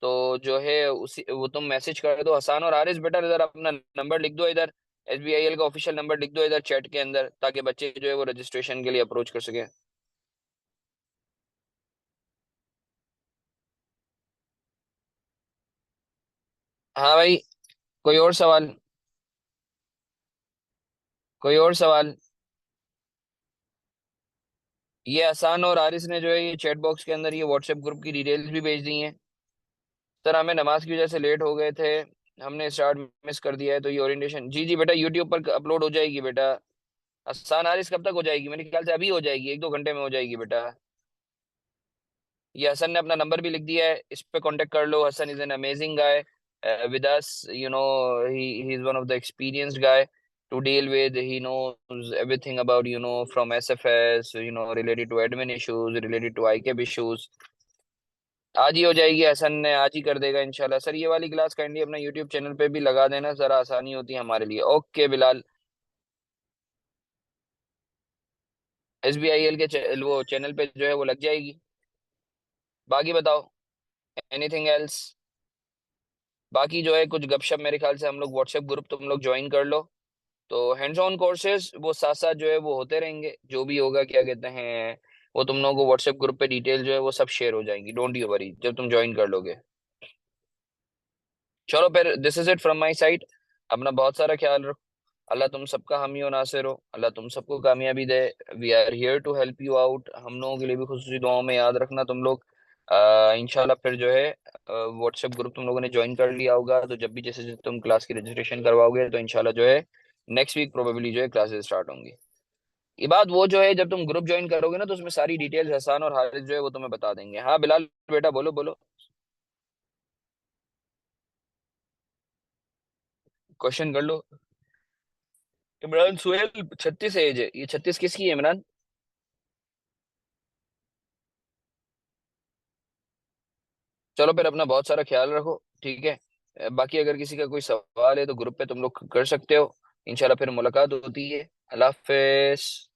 Speaker 3: तो जो है उसी वो तुम मैसेज कर दो हसान और हारिस, बेटा इधर अपना नंबर लिख दो, इधर SBIL का ऑफिशियल नंबर लिख दो इधर चैट के अंदर, ताकि बच्चे जो है वो रजिस्ट्रेशन के लिए अप्रोच कर सके। हाँ भाई, कोई और सवाल? कोई और सवाल? ये हसान और हारिस ने जो है ये चैट बॉक्स के अंदर ये व्हाट्सएप ग्रुप की डिटेल्स भी भेज दी हैं। सर हमें नमाज की वजह से लेट हो गए थे, हमने स्टार्ट मिस कर दिया है, तो ये ओरिएंटेशन जी जी बेटा यूट्यूब पर अपलोड हो जाएगी बेटा। हसान हारिस कब तक हो जाएगी? मेरे ख्याल से अभी हो जाएगी, 1-2 घंटे में हो जाएगी बेटा। ये हसन ने अपना नंबर भी लिख दिया है, इस पे कांटेक्ट कर लो। Hasan is an amazing guy with us, you know, he is one of the experienced guy to deal with, he knows everything about, you know, from SFS, you know, related to admin issues, related to ICAP issues. आज ही हो जाएगी, हसन ने आज ही कर देगा इंशाल्लाह। Sir ये वाली क्लास काइंडली अपना यूट्यूब चैनल पे भी लगा देना, जरा आसानी होती है हमारे लिए। ओके बिलाल, SBIL के वो चैनल पे जो है वो लग जाएगी। बाकी बताओ, एनीथिंग एल्स? बाकी जो है कुछ गपशप, मेरे ख्याल से हम लोग व्हाट्सएप ग्रुप तुम लोग ज्वाइन कर लो, तो हैंड्स ऑन कोर्सेज वो साथ साथ जो है वो होते रहेंगे, जो भी होगा क्या कहते हैं वो तुम लोगों को व्हाट्सएप ग्रुप पे डिटेल जो है वो सब शेयर हो जाएंगी, डोंट यू वरी, जब तुम ज्वाइन कर लोगे। चलो फिर, this is it from my side. अपना बहुत सारा ख्याल रखो। अल्लाह तुम सबका हामी और नासिर हो, अल्लाह तुम सबको कामयाबी दे। We are here to help you out, हम लोगों के लिए भी खुसूसी दुआओं में याद रखना तुम लोग। इंशाल्लाह फिर जो है व्हाट्सएप ग्रुप तुम लोगों ने ज्वाइन कर लिया होगा, तो जब भी जैसे जैसे तुम क्लास की रजिस्ट्रेशन करवाओगे तो इंशाल्लाह जो है नेक्स्ट वीक प्रोबेबली जो है क्लासेस स्टार्ट होंगी। ये बात वो जो है जब तुम ग्रुप ज्वाइन करोगे ना, तो उसमें सारी डिटेल्स हसान और हारिस जो है वो तुम्हें बता देंगे। हाँ बिलाल बेटा, बोलो बोलो, क्वेश्चन कर लो। इमरान सुहेल 36 एज है, ये 36 किसकी है इमरान? चलो फिर अपना बहुत सारा ख्याल रखो, ठीक है। बाकी अगर किसी का कोई सवाल है तो ग्रुप पे तुम लोग कर सकते हो। इंशाल्लाह फिर मुलाकात होती है। अल्लाह हाफिज।